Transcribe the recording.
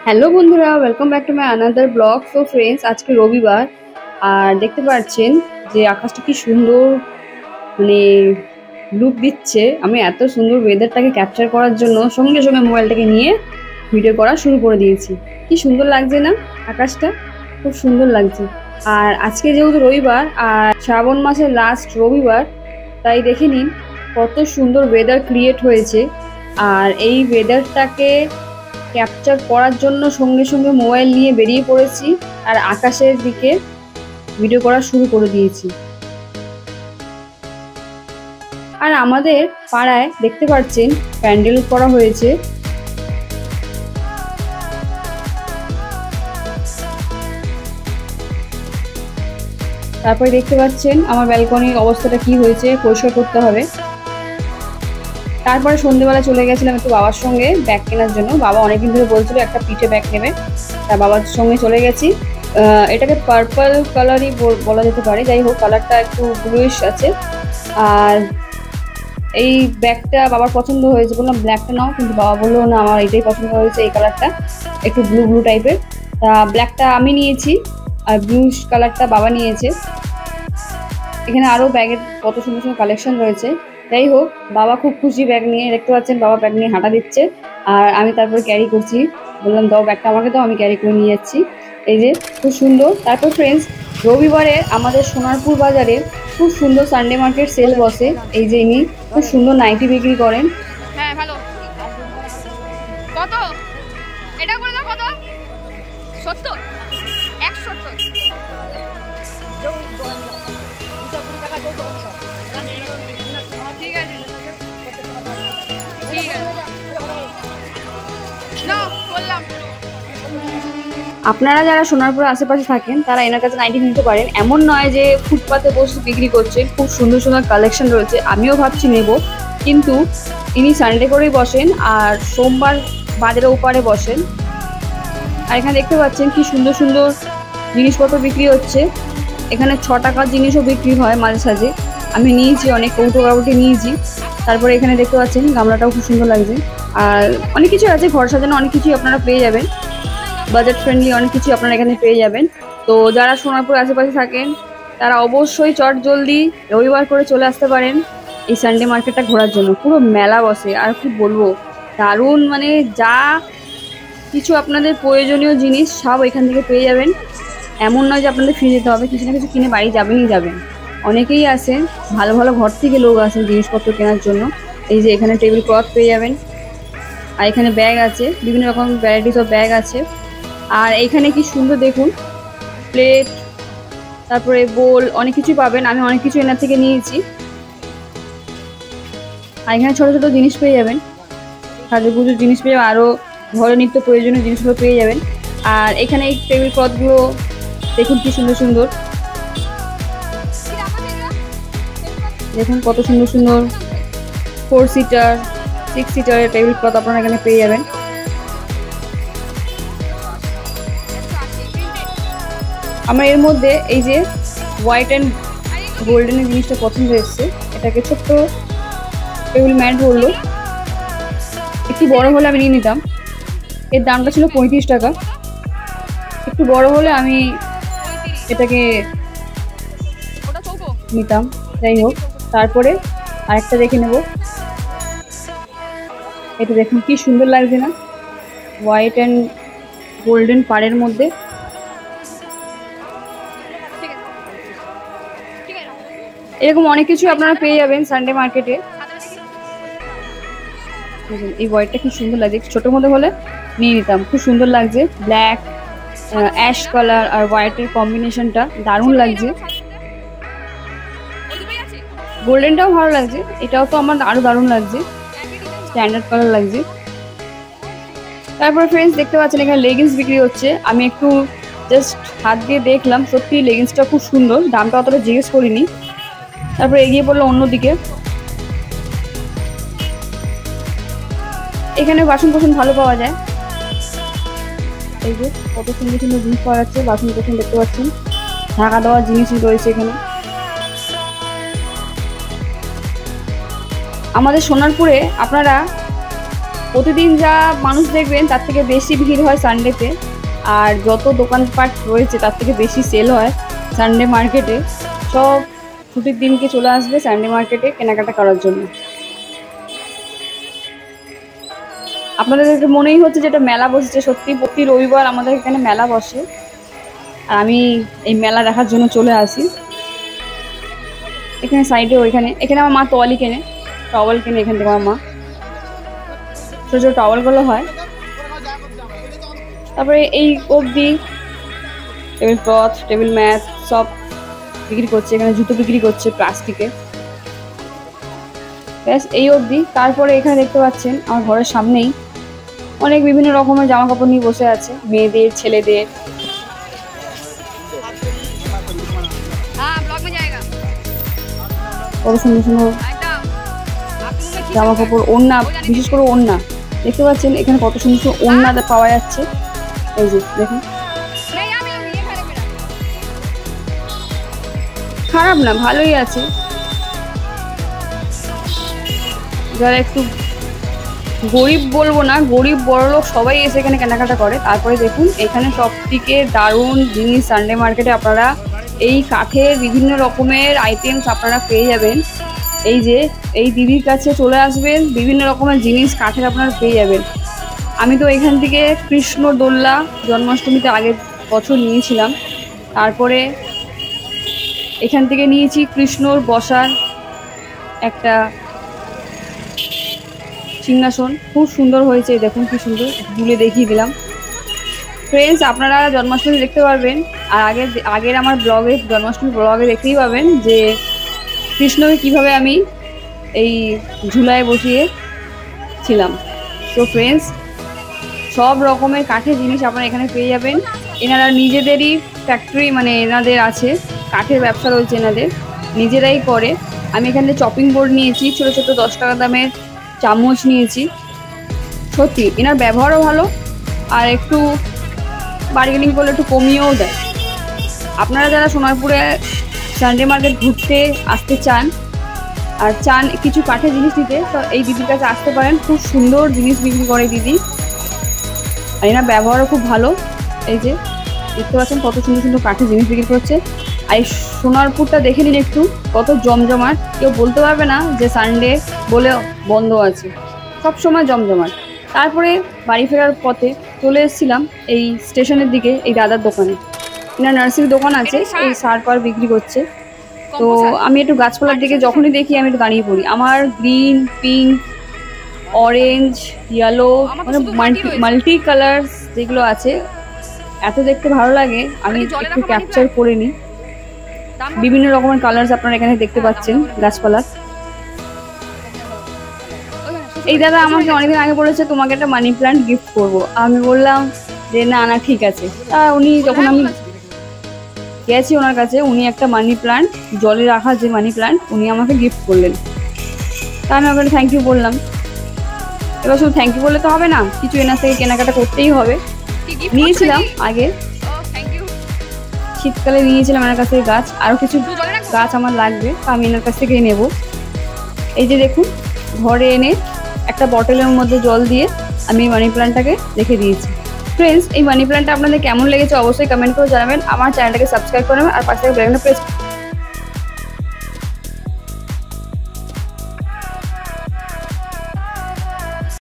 Hello বন্ধুরা, welcome back to my another blog. So friends, আজকে রবিবার আর দেখতে পাচ্ছেন যে আকাশটা কি সুন্দর মানে লুক দিচ্ছে। আমি এত সুন্দর ওয়েদারটাকে ক্যাপচার করার জন্য সঙ্গে সঙ্গে মোবাইলটাকে নিয়ে ভিডিও করা শুরু করে দিয়েছি। কি সুন্দর লাগছে না আকাশটা, খুব সুন্দর লাগছে। আর আজকে যেহেতু রবিবার আর শ্রাবণ মাসের লাস্ট রবিবার, তাই দেখে নিন কত সুন্দর ওয়েদার ক্রিয়েট হয়েছে। আর এই ওয়েদারটাকে ক্যাপচার করার জন্য সঙ্গে সঙ্গে মোবাইল নিয়ে বেরিয়ে পড়েছি আর আকাশের দিকে ভিডিও করা শুরু করে দিয়েছি। আর আমাদের পাড়ায় দেখতে পাচ্ছেন প্যান্ডেল করা হয়েছে। তারপরে দেখতে পাচ্ছেন আমার ব্যালকনির অবস্থাটা কি হয়েছে, পরিষ্কার করতে হবে। তারপরে সন্ধ্যেবেলা চলে গেছিলাম একটু বাবার সঙ্গে ব্যাগ কেনার জন্য। বাবা অনেকদিন ধরে বলছিল একটা পিঠে ব্যাগ নেবে, তা বাবার সঙ্গে চলে গেছি। এটাকে পার্পল কালারই বলা যেতে পারে, যাই হোক কালারটা একটু ব্লুইশ আছে। আর এই ব্যাগটা বাবার পছন্দ হয়েছে, বললাম ব্ল্যাকটা নাও, কিন্তু বাবা বললো না আমার এটাই পছন্দ হয়েছে, এই কালারটা একটু ব্লু ব্লু টাইপের। তা ব্ল্যাকটা আমি নিয়েছি আর ব্লুইশ কালারটা বাবা নিয়েছে। এখানে আরও ব্যাগের কত সুন্দর সুন্দর কালেকশন রয়েছে। যাই হোক, বাবা খুব খুশি ব্যাগ নিয়ে, দেখতে পাচ্ছেন বাবা ব্যাগ নিয়ে হাঁটা দিচ্ছে আর আমি তারপর ক্যারি করছি। বললাম দাও ব্যাগটা আমাকে, দাও, আমি ক্যারি করে নিয়ে যাচ্ছি। এই যে খুব সুন্দর। তারপর ফ্রেন্ডস, রবিবারে আমাদের সোনারপুর বাজারে খুব সুন্দর সানডে মার্কেট সেল বসে। এই যে ইনি খুব সুন্দর নাইটি বিক্রি করেন। হ্যাঁ ভালো। কত এটা করে দাও, কত? 70 170। ঠিক আছে ঠিক আছে, না বললাম। আপনারা যারা সোনারপুরের আশেপাশে থাকেন তারা এনার কাছে নাইটি নিতে পারেন। এমন নয় যে ফুটপাতে বসে বিক্রি করছে, খুব সুন্দর সুন্দর কালেকশন রয়েছে। আমিও ভাবছি নেব, কিন্তু ইনি সানডে করেই বসেন আর সোমবার বাজারের ওপারে বসেন। আর এখানে দেখতে পাচ্ছেন কি সুন্দর সুন্দর জিনিসপত্র বিক্রি হচ্ছে। এখানে 6 টাকার জিনিসও বিক্রি হয় মাঝে সাঝে। আমি নিয়েছি অনেক কৌটো কাউটি নিয়েছি। তারপরে এখানে দেখতে পাচ্ছেন গামলাটাও খুব সুন্দর লাগছে। আর অনেক কিছু আছে, ঘর সাজানো অনেক কিছুই আপনারা পেয়ে যাবেন, বাজেট ফ্রেন্ডলি অনেক কিছু আপনারা এখানে পেয়ে যাবেন। তো যারা সোনারপুর আশেপাশে থাকেন তারা অবশ্যই চট জলদি রবিবার করে চলে আসতে পারেন এই সানডে মার্কেটটা ঘোরার জন্য। পুরো মেলা বসে, আর কি বলবো, দারুণ। মানে যা কিছু আপনাদের প্রয়োজনীয় জিনিস সব এখান থেকে পেয়ে যাবেন। এমন নয় যে আপনাদের ফিরে যেতে হবে, কিছু না কিছু কিনে বাড়ি যাবেনই যাবেন। অনেকেই আসেন, ভালো ভালো ঘর থেকে লোক আসেন জিনিসপত্র কেনার জন্য। এই যে এখানে টেবিল ক্লথ পেয়ে যাবেন, আর এখানে ব্যাগ আছে, বিভিন্ন রকম ভ্যারাইটিস অফ ব্যাগ আছে। আর এইখানে কি সুন্দর দেখুন, প্লেট, তারপরে বোল, অনেক কিছু পাবেন। আমি অনেক কিছু এনার থেকে নিয়েছি। আর এখানে ছোটো ছোটো জিনিস পেয়ে যাবেন, সাজুগুজুর জিনিস পেয়ে যাবেন, আরও ঘরে নিত্য প্রয়োজনীয় জিনিসগুলো পেয়ে যাবেন। আর এখানে এই টেবিল ক্লথগুলো দেখুন কি সুন্দর সুন্দর, দেখুন কত সুন্দর সুন্দর 4 সিটার 6 সিটারের টেবিল ক্লথ আপনারা এখানে পেয়ে যাবেন। আমার এর মধ্যে এই যে হোয়াইট অ্যান্ড গোল্ডেনের জিনিসটা পছন্দ এসছে। এটাকে ছোট্ট টেবিল ম্যাট বললো, একটু বড় হলে আমি নিয়ে নিতাম। এর দামটা ছিল 35 টাকা। একটু বড় হলে আমি এটাকে নিতাম। যাই হোক, তারপরে আরেকটা দেখে নেব। এটা দেখুন কি সুন্দর লাগছে না, হোয়াইট অ্যান্ড গোল্ডেন পাড়ের মধ্যে। এরকম অনেক কিছু আপনারা পেয়ে যাবেন সানডে মার্কেটে। এই হোয়াইটটা কি সুন্দর লাগছে, ছোটোর মধ্যে হলে নিয়ে নিতাম, খুব সুন্দর লাগছে। ব্ল্যাক, অ্যাশ কালার আর হোয়াইটের কম্বিনেশনটা দারুণ লাগছে। গোল্ডেনটাও ভালো লাগছে, এটাও তো আমার আরও দারুণ লাগছে, স্ট্যান্ডার্ড কালার লাগছে। তারপরে ফ্রেন্ডস দেখতে পাচ্ছেন এখানে লেগিংস বিক্রি হচ্ছে। আমি একটু জাস্ট হাত দিয়ে দেখলাম, সত্যি লেগিংসটা খুব সুন্দর, দামটা অতটা জিজ্ঞেস করিনি। তারপরে এগিয়ে পড়লো অন্যদিকে। এখানে বাসন কোসন ভালো পাওয়া যায়। এই যে কত সুন্দর সুন্দর জিনিস পাওয়া যাচ্ছে, বাসন কোসন দেখতে পাচ্ছেন, ঢাকা দেওয়ার জিনিস রয়েছে এখানে। আমাদের সোনারপুরে আপনারা প্রতিদিন যা মানুষ দেখবেন তার থেকে বেশি ভিড় হয় সানডেতে, আর যত দোকানপাট রয়েছে তার থেকে বেশি সেল হয় সানডে মার্কেটে। সব ছুটির দিনকে চলে আসবে সানডে মার্কেটে কেনাকাটা করার জন্য। আপনাদের মনেই হচ্ছে যে এটা মেলা বসেছে, সত্যি প্রতি রবিবার আমাদের এখানে মেলা বসে, আর আমি এই মেলা দেখার জন্য চলে আসি। এখানে সাইডে এখানে আমার মা তোয়ালি কেনে, টাওয়াল কেনে এখান থেকে আমার মা, ছোটো ছোটো টাওয়ালগুলো হয়। তারপরে এই অবধি টেবিল ক্লথ, টেবিল ম্যাট সব বিক্রি করছে, এখানে জুতো বিক্রি করছে প্লাস্টিকে, ব্যাস এই অবধি। তারপরে এখানে দেখতে পাচ্ছেন আমার ঘরের সামনেই অনেক বিভিন্ন রকমের জামা কাপড় নিয়ে বসে আছে, মেয়েদের, ছেলেদের। কত সুন্দর সুন্দর জামা কাপড়, ওড়না, বিশেষ করে ওড়না দেখতে পাচ্ছেন এখানে কত সুন্দর সুন্দর ওড়না পাওয়া যাচ্ছে। এই যে দেখুন, খারাপ না, ভালোই আছে। যারা একটু গরিব বলবো না, গরিব বড়লোক সবাই এসে এখানে কেনাকাটা করে। তারপরে দেখুন এখানে সবথেকে দারুণ জিনিস সানডে মার্কেটে আপনারা এই কাঠের বিভিন্ন রকমের আইটেমস আপনারা পেয়ে যাবেন। এই যে এই দিদির কাছে চলে আসবেন, বিভিন্ন রকমের জিনিস কাঠের আপনারা পেয়ে যাবেন। আমি তো এখান থেকে কৃষ্ণ দোল্লা জন্মাষ্টমীতে আগের বছর নিয়েছিলাম, তারপরে এখান থেকে নিয়েছি কৃষ্ণর বসার একটা সিংহাসন, খুব সুন্দর হয়েছে, দেখুন কি সুন্দর, দুলে দেখিয়ে দিলাম। ফ্রেন্ডস, আপনারা জন্মাষ্টমী দেখতে পারবেন, আর আগের আমার ব্লগে, জন্মাষ্টমী ব্লগে দেখতেই পাবেন যে কৃষ্ণকে কিভাবে আমি এই ঝুলায় বসিয়েছিলাম। তো ফ্রেন্ডস, সব রকমের কাঠের জিনিস আপনারা এখানে পেয়ে যাবেন। এনারা নিজেদেরই ফ্যাক্টরি, মানে এনাদের আছে, কাঠের ব্যবসা রয়েছে এনাদের, নিজেরাই করে। আমি এখানে চপিং বোর্ড নিয়েছি, ছোটো ছোটো 10 টাকা দামের চামচ নিয়েছি। সত্যি এনার ব্যবহারও ভালো, আর একটু বার্গেনিং করলে একটু কমিয়েও দেয়। আপনারা যারা সোনারপুরে সানডে মার্কেট ঘুরতে আসতে চান আর চান কিছু কাঠের জিনিস নিতে, তো এই দিদির কাছে আসতে পারেন। খুব সুন্দর জিনিস বিক্রি করে দিদি, আর এনার ব্যবহারও খুব ভালো। এই যে দেখতে পাচ্ছেন কত সুন্দর সুন্দর কাঠের জিনিস বিক্রি করছে। আর এই সোনারপুরটা দেখে নিন একটু, কত জমজমাট, কেউ বলতে পারবে না যে সানডে বলে বন্ধ আছে, সব সময় জমজমাট। তারপরে বাড়ি ফেরার পথে চলে এসেছিলাম এই স্টেশনের দিকে, এই দাদার দোকানে। এনার নার্সারি দোকান আছে, এই সার পার বিক্রি করছে। তো আমি একটু গাছপালার দিকে যখনই দেখি আমি একটু দাঁড়িয়ে পড়ি। আমার গ্রিন, পিঙ্ক, অরেঞ্জ, ইয়েলো, মানে মাল্টি কালার্স যেগুলো আছে, এত দেখতে ভালো লাগে, আমি একটু ক্যাপচার করে নিই। বিভিন্ন রকমের কালার্স আপনারা এখানে দেখতে পাচ্ছেন গাছপালার। এই দাদা আমাকে অনেকদিন আগে বলেছে তোমাকে একটা মানি প্ল্যান্ট গিফট করবো। আমি বললাম যে না না ঠিক আছে। তা উনি যখন আমি গেছি ওনার কাছে, উনি একটা মানি প্ল্যান্ট, জলে রাখা যে মানি প্ল্যান্ট, উনি আমাকে গিফট করলেন। তা আমি ওখানে থ্যাংক ইউ বললাম। এবার শুধু থ্যাংক ইউ বললে তো হবে না, কিছু এনার থেকে কেনাকাটা করতেই হবে। নিয়েছিলাম আগে, শীতকালে নিয়েছিলাম এনার কাছ থেকে গাছ, আরও কিছু গাছ আমার লাগবে, আমি এনার কাছ থেকেই নেব। এই যে দেখুন, ঘরে এনে একটা বটলের মধ্যে জল দিয়ে আমি মানি প্ল্যান্টটাকে রেখে দিয়েছি। ফ্রেন্ডস, এই মানি প্ল্যান্টটা আপনাদের কেমন লেগেছে অবশ্যই কমেন্ট করে জানাবেন। আমার চ্যানেলটাকে সাবস্ক্রাইব করবেন, আর পাশে বেল আইকনটা প্রেস